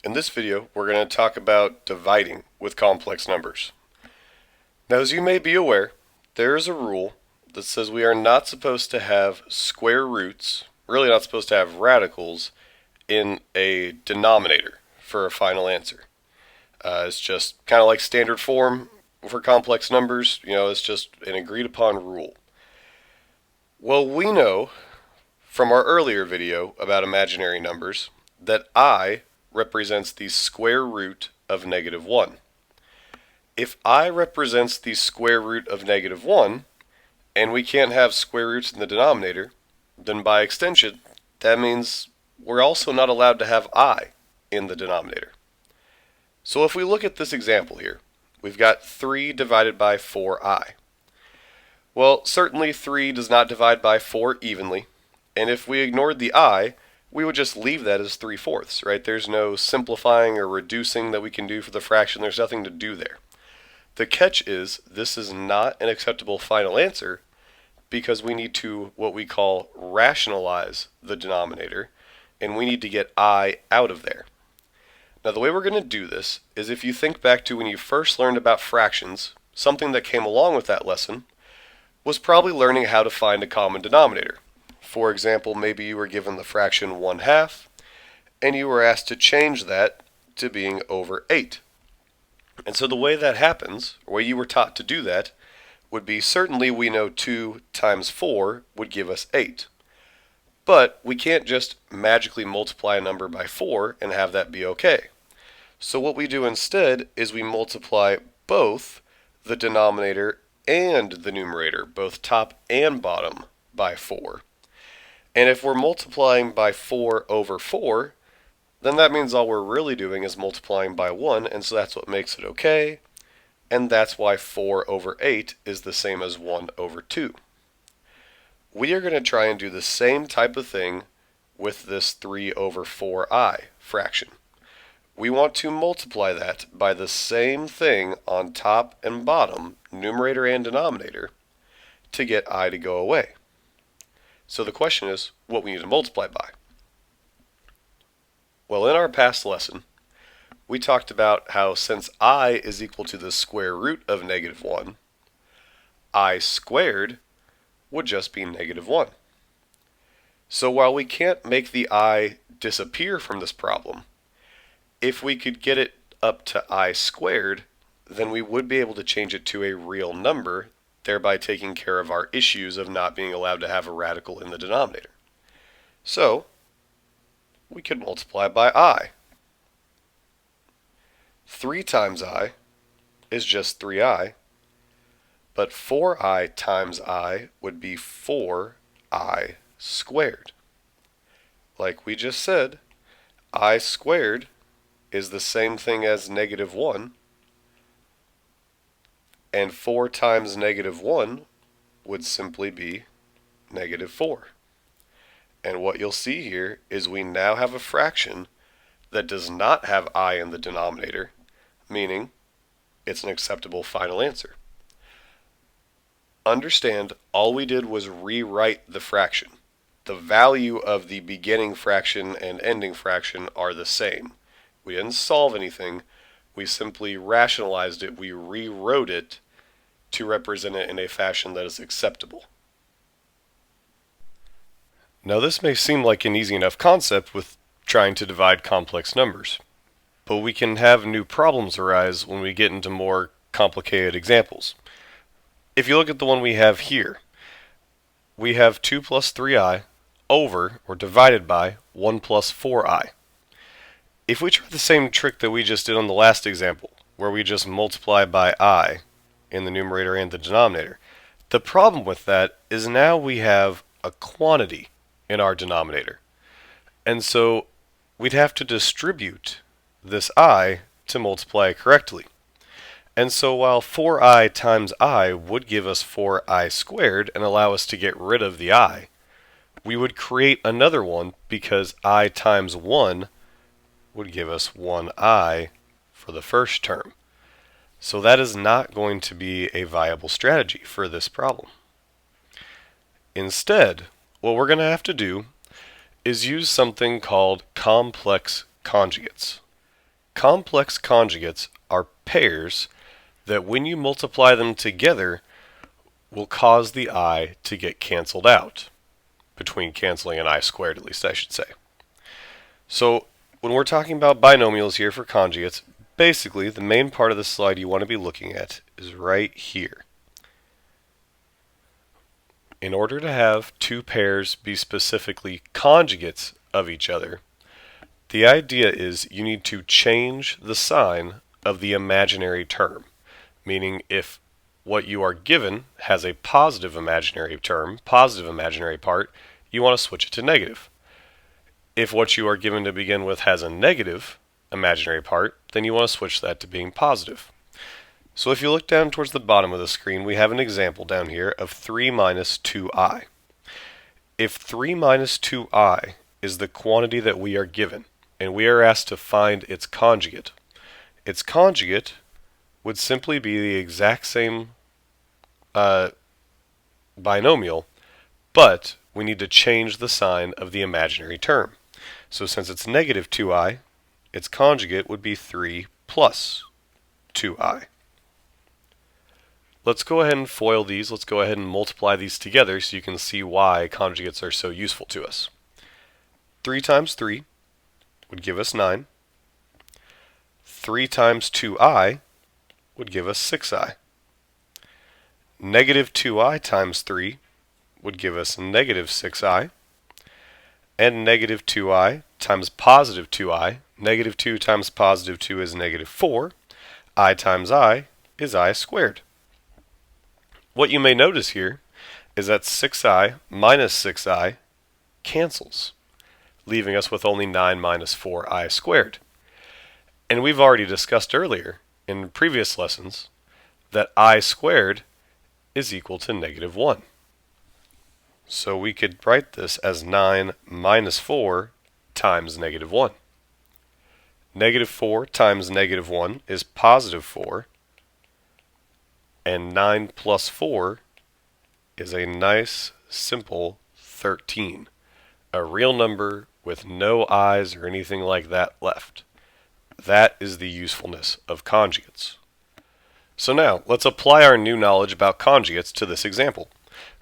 In this video, we're going to talk about dividing with complex numbers. Now, as you may be aware, there is a rule that says we are not supposed to have square roots, really not supposed to have radicals, in a denominator for a final answer. It's just kind of like standard form for complex numbers, it's just an agreed upon rule. Well, we know from our earlier video about imaginary numbers that I represents the square root of negative 1. If I represents the square root of negative 1, and we can't have square roots in the denominator, then by extension, that means we're also not allowed to have I in the denominator. So if we look at this example here, we've got 3 divided by 4i. Well, certainly 3 does not divide by 4 evenly, and if we ignored the I, we would just leave that as 3/4, right? There's no simplifying or reducing that we can do for the fraction. There's nothing to do there. The catch is this is not an acceptable final answer because we need to what we call rationalize the denominator, and we need to get I out of there. Now, the way we're going to do this is if you think back to when you first learned about fractions, something that came along with that lesson was probably learning how to find a common denominator. For example, maybe you were given the fraction 1/2, and you were asked to change that to being over 8. And so the way that happens, or way you were taught to do that, would be certainly we know 2 times 4 would give us 8. But we can't just magically multiply a number by 4 and have that be okay. So what we do instead is we multiply both the denominator and the numerator, both top and bottom, by 4. And if we're multiplying by 4 over 4, then that means all we're really doing is multiplying by 1, and so that's what makes it okay. And that's why 4 over 8 is the same as 1 over 2. We are going to try and do the same type of thing with this 3 over 4i fraction. We want to multiply that by the same thing on top and bottom, numerator and denominator, to get I to go away. So the question is what we need to multiply by. Well, in our past lesson, we talked about how since I is equal to the square root of negative 1, I squared would just be negative 1. So while we can't make the I disappear from this problem, if we could get it up to I squared, then we would be able to change it to a real number, thereby taking care of our issues of not being allowed to have a radical in the denominator. So we could multiply by I. 3 times I is just 3i, but 4i times I would be 4i squared. Like we just said, I squared is the same thing as negative 1, and 4 times negative 1 would simply be negative 4. And what you'll see here is we now have a fraction that does not have I in the denominator, meaning it's an acceptable final answer. Understand, all we did was rewrite the fraction. The value of the beginning fraction and ending fraction are the same. We didn't solve anything. We simply rationalized it. We rewrote it to represent it in a fashion that is acceptable. Now, this may seem like an easy enough concept with trying to divide complex numbers, but we can have new problems arise when we get into more complicated examples. If you look at the one we have here, we have 2 plus 3i over, or divided by, 1 plus 4i. If we try the same trick that we just did on the last example, where we just multiply by I in the numerator and the denominator, the problem with that is now we have a quantity in our denominator. And so we'd have to distribute this I to multiply correctly. And so while 4i times I would give us 4i squared and allow us to get rid of the I, we would create another one because I times 1 would give us 1i for the first term. So that is not going to be a viable strategy for this problem. Instead, what we're going to have to do is use something called complex conjugates. complex conjugates are pairs that when you multiply them together will cause the I to get canceled out. Between canceling an I squared, at least I should say. So when we're talking about binomials here for conjugates, basically the main part of the slide you want to be looking at is right here. In order to have two pairs be specifically conjugates of each other, the idea is you need to change the sign of the imaginary term, meaning if what you are given has a positive imaginary term, positive imaginary part, you want to switch it to negative. If what you are given to begin with has a negative imaginary part, then you want to switch that to being positive. So if you look down towards the bottom of the screen, we have an example down here of 3 minus 2i. If 3 minus 2i is the quantity that we are given, and we are asked to find its conjugate would simply be the exact same binomial, but we need to change the sign of the imaginary term. So since it's negative 2i, its conjugate would be 3 plus 2i. Let's go ahead and FOIL these. Let's go ahead and multiply these together so you can see why conjugates are so useful to us. 3 times 3 would give us 9. 3 times 2i would give us 6i. Negative 2i times 3 would give us negative 6i. And negative 2i times positive 2i, negative 2 times positive 2 is negative 4. I times I is I squared. What you may notice here is that 6i minus 6i cancels, leaving us with only 9 minus 4i squared. And we've already discussed earlier in previous lessons that I squared is equal to negative 1. So we could write this as 9 minus 4 times negative 1. Negative 4 times negative 1 is positive 4. And 9 plus 4 is a nice, simple 13. A real number with no i's or anything like that left. That is the usefulness of conjugates. So now, let's apply our new knowledge about conjugates to this example.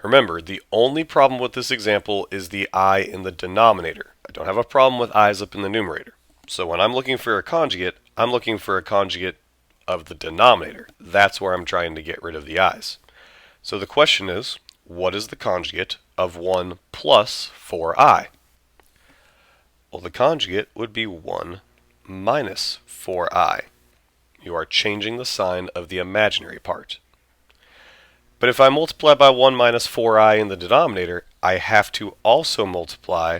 Remember, the only problem with this example is the I in the denominator. I don't have a problem with i's up in the numerator. So when I'm looking for a conjugate, I'm looking for a conjugate of the denominator. That's where I'm trying to get rid of the i's. So the question is, what is the conjugate of 1 plus 4i? Well, the conjugate would be 1 minus 4i. You are changing the sign of the imaginary part. But if I multiply by 1 minus 4i in the denominator, I have to also multiply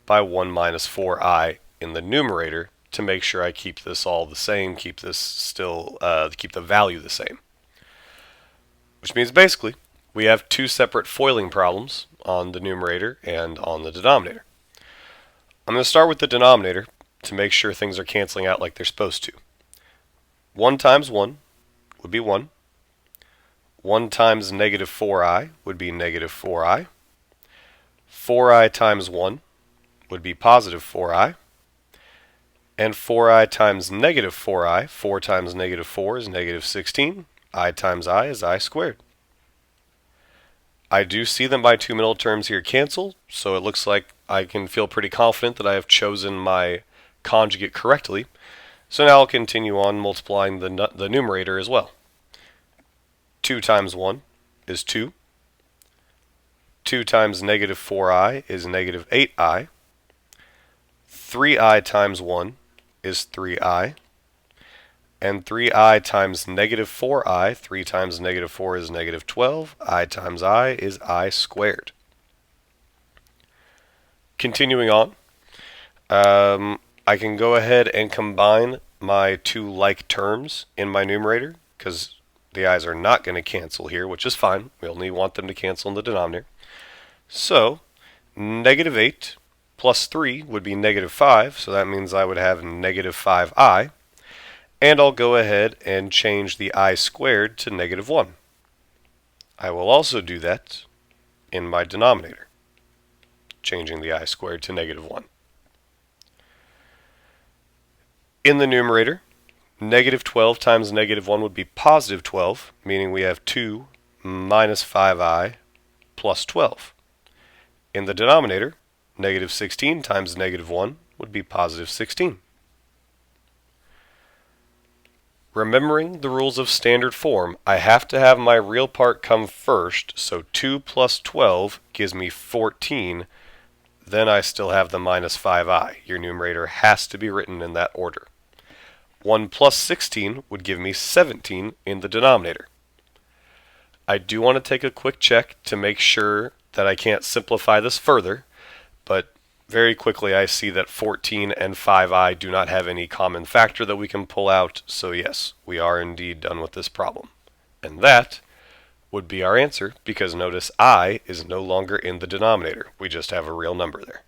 by 1 minus 4i in the numerator to make sure I keep this all the same, keep this still, keep the value the same. Which means basically we have two separate foiling problems on the numerator and on the denominator. I'm going to start with the denominator to make sure things are canceling out like they're supposed to. 1 times 1 would be 1. 1 times negative 4i would be negative 4i. 4i times 1 would be positive 4i. And 4i times negative 4i, 4 times negative 4 is negative 16. I times I is I squared. I do see that my two middle terms here cancel, so it looks like I can feel pretty confident that I have chosen my conjugate correctly. So now I'll continue on multiplying the numerator as well. 2 times 1 is 2. 2 times negative 4i is negative 8i. 3i times 1 is 3i. And 3i times negative 4i, 3 times negative 4 is negative 12. I times I is I squared. Continuing on, I can go ahead and combine my two like terms in my numerator because the i's are not going to cancel here, which is fine. We only want them to cancel in the denominator. So, negative 8 plus 3 would be negative 5, so that means I would have negative 5i. And I'll go ahead and change the I squared to negative 1. I will also do that in my denominator, changing the I squared to negative 1. In the numerator, negative 12 times negative 1 would be positive 12, meaning we have 2 minus 5i plus 12. In the denominator, negative 16 times negative 1 would be positive 16. Remembering the rules of standard form, I have to have my real part come first, so 2 plus 12 gives me 14. Then I still have the minus 5i. Your numerator has to be written in that order. 1 plus 16 would give me 17 in the denominator. I do want to take a quick check to make sure that I can't simplify this further, but very quickly I see that 14 and 5i do not have any common factor that we can pull out, so yes, we are indeed done with this problem. And that would be our answer, because notice I is no longer in the denominator. We just have a real number there.